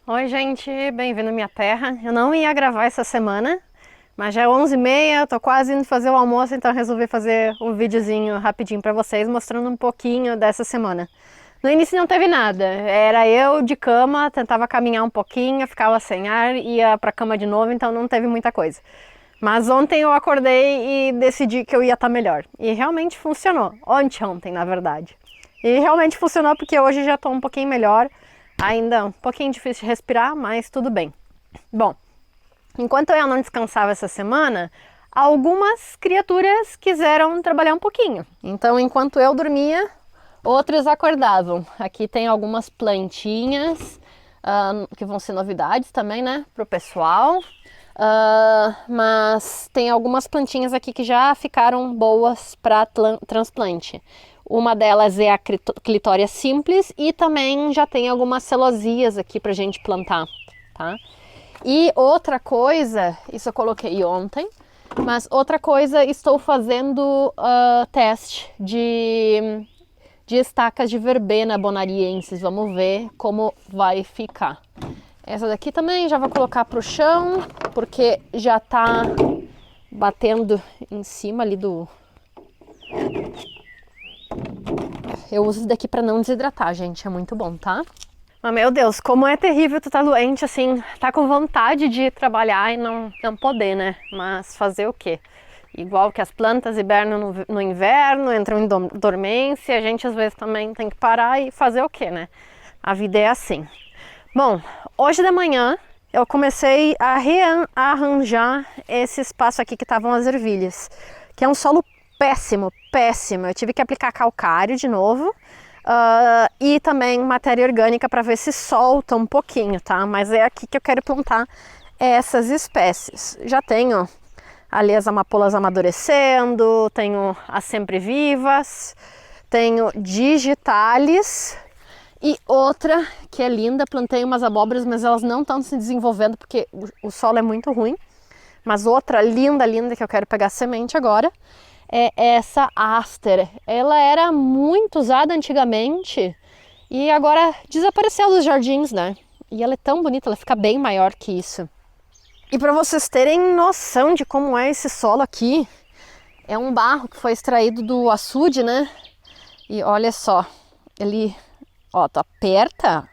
Oi gente, bem-vindo à minha terra. Eu não ia gravar essa semana, mas já é 11h30, tô quase indo fazer o almoço, então resolvi fazer um videozinho rapidinho para vocês, mostrando um pouquinho dessa semana. No início não teve nada, era eu de cama, tentava caminhar um pouquinho, ficava sem ar, ia pra cama de novo, então não teve muita coisa. Mas ontem eu acordei e decidi que eu ia estar melhor. E realmente funcionou, ontem na verdade. E realmente funcionou porque hoje já estou um pouquinho melhor. Ainda um pouquinho difícil de respirar, mas tudo bem. Bom, enquanto eu não descansava essa semana, algumas criaturas quiseram trabalhar um pouquinho. Então, enquanto eu dormia, outras acordavam. Aqui tem algumas plantinhas, que vão ser novidades também, né, pro pessoal. Mas tem algumas plantinhas aqui que já ficaram boas para transplante. Uma delas é a clitória simples e também já tem algumas celosias aqui pra gente plantar, tá? E outra coisa, isso eu coloquei ontem, mas outra coisa, estou fazendo teste de estacas de verbena bonariensis. Vamos ver como vai ficar. Essa daqui também já vou colocar pro chão, porque já tá batendo em cima ali do... Eu uso isso daqui pra não desidratar, gente, é muito bom, tá? Mas, meu Deus, como é terrível tu tá doente, assim, tá com vontade de trabalhar e não poder, né? Mas fazer o quê? Igual que as plantas hibernam no inverno, entram em dormência, a gente às vezes também tem que parar e fazer o quê, né? A vida é assim. Bom, hoje de manhã eu comecei a rearranjar esse espaço aqui que estavam as ervilhas, que é um solo péssimo, péssimo. Eu tive que aplicar calcário de novo e também matéria orgânica para ver se solta um pouquinho, tá? Mas é aqui que eu quero plantar essas espécies. Já tenho ali as amapoulas amadurecendo, tenho as sempre-vivas, tenho digitalis. E outra que é linda, plantei umas abóboras, mas elas não estão se desenvolvendo porque o solo é muito ruim. Mas outra linda, linda que eu quero pegar semente agora é essa Aster. Ela era muito usada antigamente e agora desapareceu dos jardins, né? E ela é tão bonita, ela fica bem maior que isso. E para vocês terem noção de como é esse solo aqui, é um barro que foi extraído do açude, né? E olha só, ele... Ó, tu aperta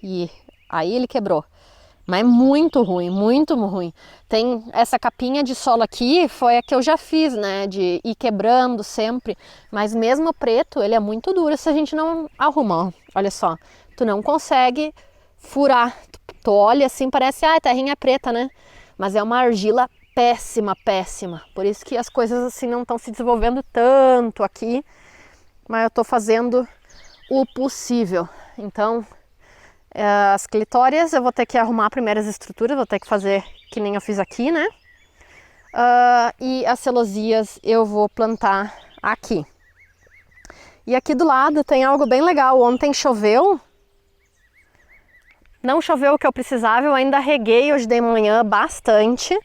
e aí ele quebrou. Mas é muito ruim, muito ruim. Tem essa capinha de solo aqui, foi a que eu já fiz, né? De ir quebrando sempre. Mas mesmo preto, ele é muito duro se a gente não arruma. Ó. Olha só, tu não consegue furar. Tu olha assim, parece, terrinha preta, né? Mas é uma argila péssima, péssima. Por isso que as coisas assim não estão se desenvolvendo tanto aqui. Mas eu tô fazendo o possível. Então, as clitórias eu vou ter que arrumar primeiro as estruturas, vou ter que fazer que nem eu fiz aqui, né? E as celosias eu vou plantar aqui. E aqui do lado tem algo bem legal. Ontem choveu. Não choveu o que eu precisava, eu ainda reguei hoje de manhã bastante,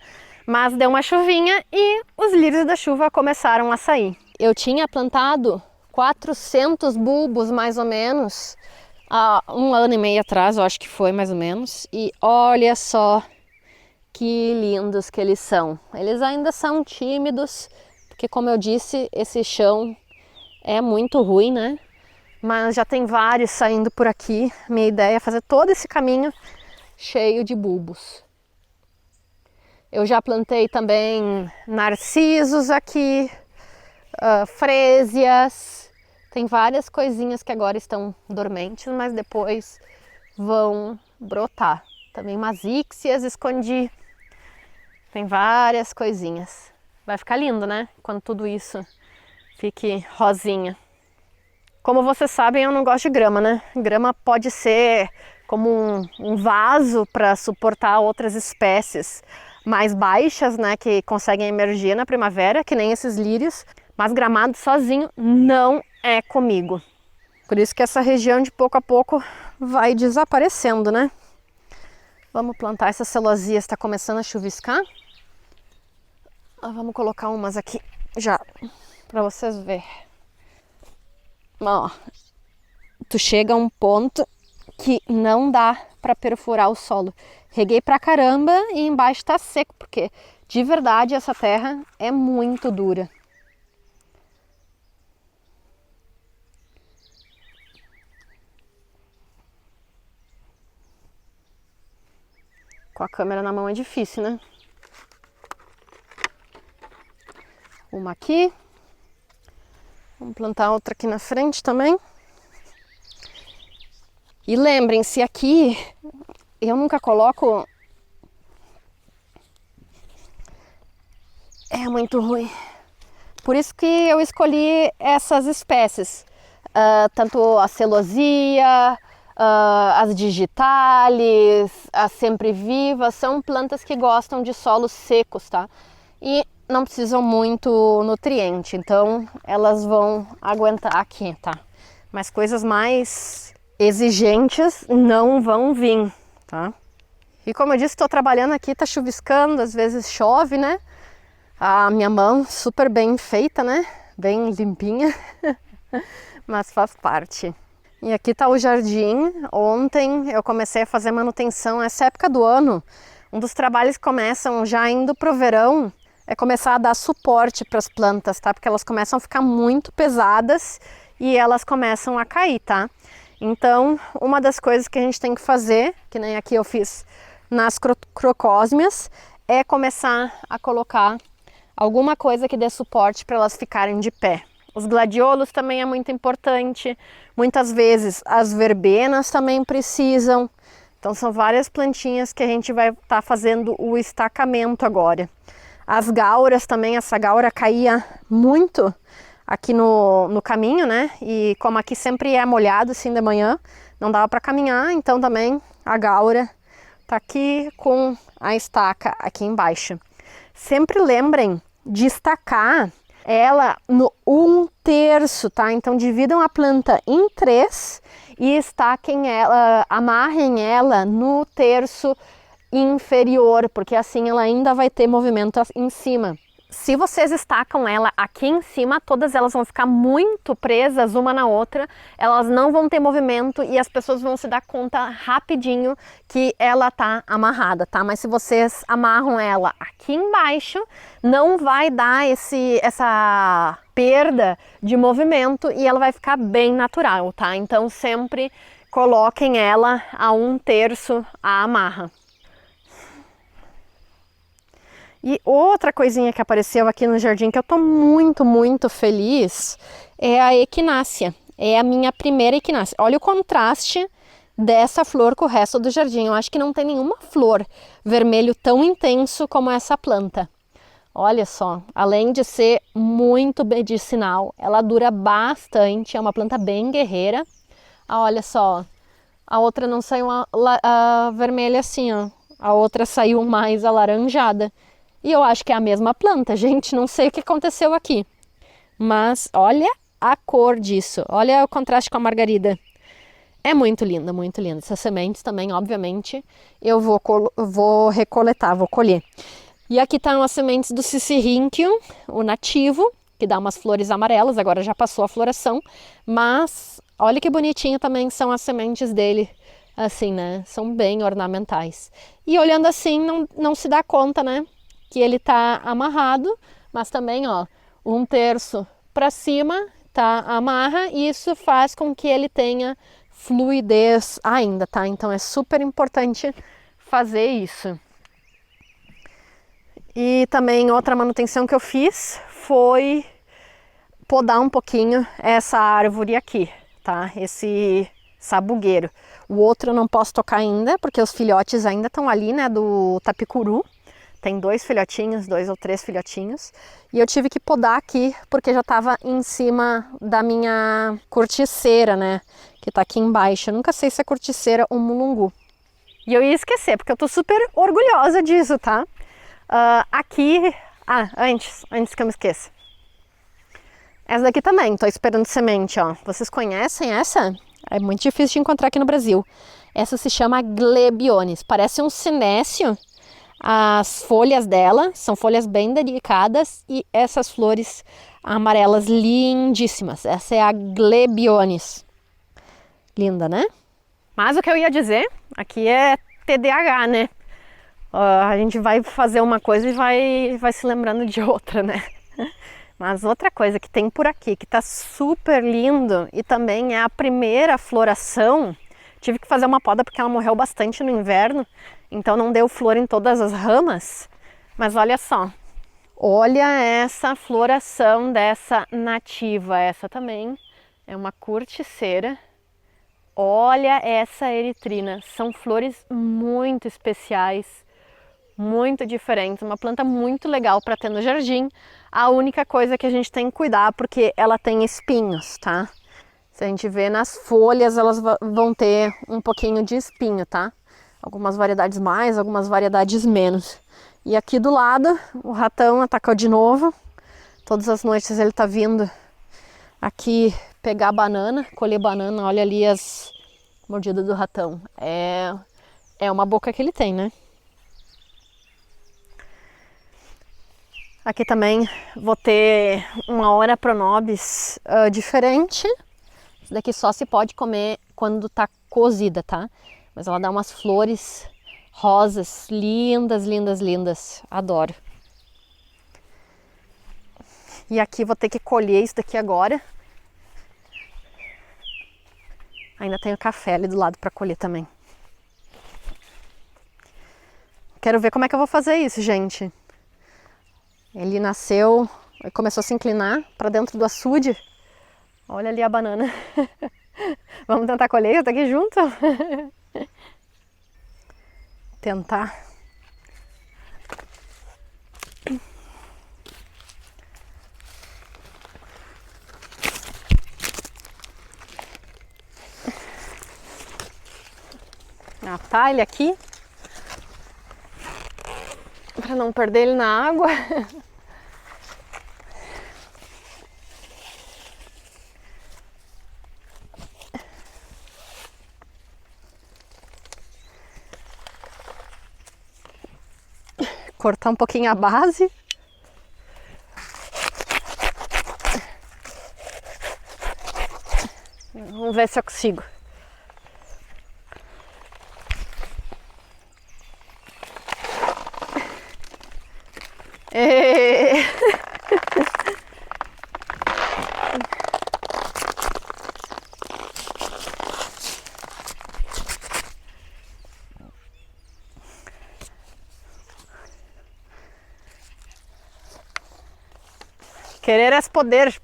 mas deu uma chuvinha e os lírios da chuva começaram a sair. Eu tinha plantado 400 bulbos mais ou menos há 1 ano e meio atrás, eu acho que foi mais ou menos, e olha só que lindos que eles são. Eles ainda são tímidos, porque como eu disse, esse chão é muito ruim, né? Mas já tem vários saindo por aqui. Minha ideia é fazer todo esse caminho cheio de bulbos. Eu já plantei também narcisos aqui, frésias. Tem várias coisinhas que agora estão dormentes, mas depois vão brotar. Também umas íxias escondi. Tem várias coisinhas. Vai ficar lindo, né? Quando tudo isso fique rosinha. Como vocês sabem, eu não gosto de grama, né? Grama pode ser como um vaso para suportar outras espécies mais baixas, né? Que conseguem emergir na primavera, que nem esses lírios. Mas gramado sozinho não é comigo. Por isso que essa região de pouco a pouco vai desaparecendo, né? Vamos plantar essas celosias, está começando a chuviscar. Vamos colocar umas aqui já, para vocês verem. Ó, tu chega a um ponto que não dá para perfurar o solo. Reguei pra caramba e embaixo tá seco, porque de verdade essa terra é muito dura. Com a câmera na mão é difícil, né? Uma aqui. Vamos plantar outra aqui na frente também. E lembrem-se, aqui eu nunca coloco... É muito ruim. Por isso que eu escolhi essas espécies. Tanto a celosia, as digitalis, as sempre vivas, são plantas que gostam de solos secos, tá? E não precisam muito nutriente, então elas vão aguentar aqui, tá? Mas coisas mais exigentes não vão vir, tá? E como eu disse, estou trabalhando aqui, tá chuviscando, às vezes chove, né? A minha mão super bem feita, né? Bem limpinha, mas faz parte. E aqui tá o jardim. Ontem eu comecei a fazer manutenção essa época do ano. Um dos trabalhos que começam já indo pro verão é começar a dar suporte para as plantas, tá? Porque elas começam a ficar muito pesadas e elas começam a cair, tá? Então, uma das coisas que a gente tem que fazer, que nem aqui eu fiz nas crocósmias, é começar a colocar alguma coisa que dê suporte para elas ficarem de pé. Os gladiolos também é muito importante. Muitas vezes as verbenas também precisam. Então são várias plantinhas que a gente vai estar fazendo o estacamento agora. As gauras também, essa gaura caía muito aqui no caminho, né? E como aqui sempre é molhado assim de manhã, não dava para caminhar, então também a gaura tá aqui com a estaca aqui embaixo. Sempre lembrem de estacar ela no 1/3, tá? Então dividam a planta em 3 e estaquem ela, amarrem ela no terço inferior, porque assim ela ainda vai ter movimento em cima. Se vocês estacam ela aqui em cima, todas elas vão ficar muito presas uma na outra, elas não vão ter movimento e as pessoas vão se dar conta rapidinho que ela tá amarrada, tá? Mas se vocês amarram ela aqui embaixo, não vai dar essa perda de movimento e ela vai ficar bem natural, tá? Então sempre coloquem ela a 1/3 a amarra. E outra coisinha que apareceu aqui no jardim que eu tô muito, muito feliz é a equinácea. É a minha primeira equinácea. Olha o contraste dessa flor com o resto do jardim. Eu acho que não tem nenhuma flor vermelho tão intenso como essa planta. Olha só, além de ser muito medicinal, ela dura bastante, é uma planta bem guerreira. Olha só, a outra não saiu a vermelha assim, ó. A outra saiu mais alaranjada. E eu acho que é a mesma planta, gente, não sei o que aconteceu aqui. Mas olha a cor disso, olha o contraste com a margarida. É muito linda, muito linda. Essas sementes também, obviamente, eu vou recoletar, vou colher. E aqui estão as sementes do Sisyrinchium, o nativo, que dá umas flores amarelas, agora já passou a floração. Mas olha que bonitinho também são as sementes dele, assim, né? São bem ornamentais. E olhando assim, não se dá conta, né? Que ele tá amarrado, mas também, ó, 1/3 para cima, tá? Amarra e isso faz com que ele tenha fluidez ainda, tá? Então é super importante fazer isso. E também outra manutenção que eu fiz foi podar um pouquinho essa árvore aqui, tá? Esse sabugueiro. O outro eu não posso tocar ainda, porque os filhotes ainda estão ali, né, do tapicuru. Tem 2 filhotinhos, 2 ou 3 filhotinhos. E eu tive que podar aqui, porque já estava em cima da minha corticeira, né? Que tá aqui embaixo. Eu nunca sei se é corticeira ou mulungu. E eu ia esquecer, porque eu tô super orgulhosa disso, tá? Aqui... antes que eu me esqueça. Essa daqui também, tô esperando semente, ó. Vocês conhecem essa? É muito difícil de encontrar aqui no Brasil. Essa se chama Glebionis. Parece um cinécio. As folhas dela são folhas bem delicadas e essas flores amarelas lindíssimas. Essa é a Glebionis. Linda, né? Mas o que eu ia dizer, aqui é TDAH, né? A gente vai fazer uma coisa e vai se lembrando de outra, né? Mas outra coisa que tem por aqui, que tá super lindo e também é a primeira floração. Tive que fazer uma poda porque ela morreu bastante no inverno, então não deu flor em todas as ramas. Mas olha só, olha essa floração dessa nativa, essa também é uma corticeira. Olha essa eritrina, são flores muito especiais, muito diferentes, uma planta muito legal para ter no jardim. A única coisa que a gente tem que cuidar porque ela tem espinhos, tá? Se a gente vê nas folhas, elas vão ter um pouquinho de espinho, tá? Algumas variedades mais, algumas variedades menos. E aqui do lado, o ratão atacou de novo. Todas as noites ele tá vindo aqui pegar banana, colher banana. Olha ali as mordidas do ratão. É uma boca que ele tem, né? Aqui também vou ter uma Ora Pronobis diferente. Isso daqui só se pode comer quando tá cozida, tá? Mas ela dá umas flores rosas lindas, lindas, lindas. Adoro. E aqui vou ter que colher isso daqui agora. Ainda tenho café ali do lado para colher também. Quero ver como é que eu vou fazer isso, gente. Ele nasceu e começou a se inclinar para dentro do açude. Olha ali a banana. Vamos tentar colher isso daqui junto? Tentar. A talha aqui. Para não perder ele na água. Cortar um pouquinho a base. Vamos ver se eu consigo. Querer é poder.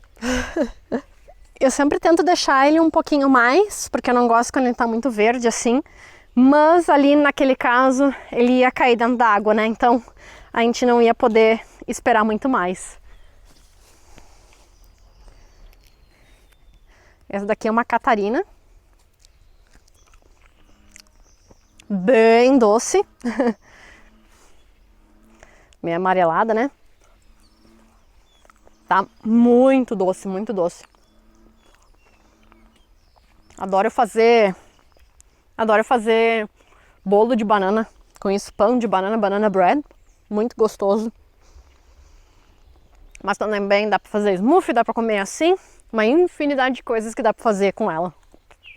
Eu sempre tento deixar ele um pouquinho mais, porque eu não gosto quando ele tá muito verde assim. Mas ali naquele caso ele ia cair dentro da água, né? Então a gente não ia poder esperar muito mais. Essa daqui é uma Catarina. Bem doce. Meio amarelada, né? Tá muito doce, muito doce. Adoro fazer bolo de banana com isso, pão de banana, banana bread, muito gostoso. Mas também dá pra fazer smoothie, dá pra comer assim, uma infinidade de coisas que dá pra fazer com ela.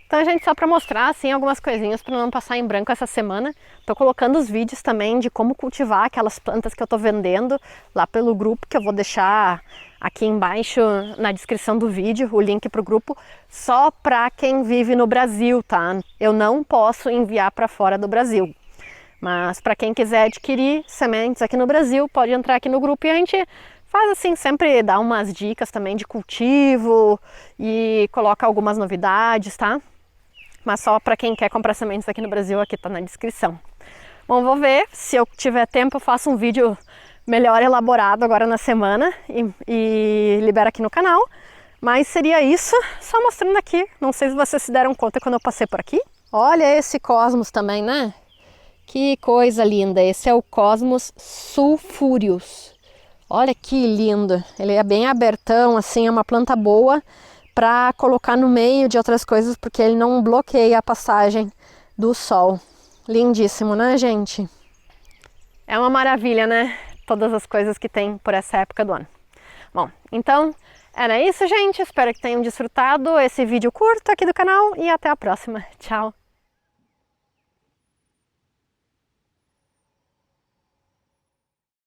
Então, gente, só pra mostrar assim algumas coisinhas pra não passar em branco essa semana, tô colocando os vídeos também de como cultivar aquelas plantas que eu tô vendendo lá pelo grupo, que eu vou deixar aqui embaixo na descrição do vídeo, o link pro grupo, só para quem vive no Brasil, tá? Eu não posso enviar para fora do Brasil. Mas para quem quiser adquirir sementes aqui no Brasil, pode entrar aqui no grupo e a gente faz assim, sempre dá umas dicas também de cultivo e coloca algumas novidades, tá? Mas só para quem quer comprar sementes aqui no Brasil, aqui tá na descrição. Bom, vou ver, se eu tiver tempo eu faço um vídeo melhor elaborado agora na semana e libero aqui no canal. Mas seria isso, só mostrando aqui. Não sei se vocês se deram conta quando eu passei por aqui. Olha esse cosmos também, né? Que coisa linda. Esse é o Cosmos sulphureus. Olha que lindo. Ele é bem abertão, assim, é uma planta boa para colocar no meio de outras coisas, porque ele não bloqueia a passagem do sol. Lindíssimo, né, gente? É uma maravilha, né? Todas as coisas que tem por essa época do ano. Bom, então era isso, gente. Espero que tenham desfrutado esse vídeo curto aqui do canal e até a próxima. Tchau!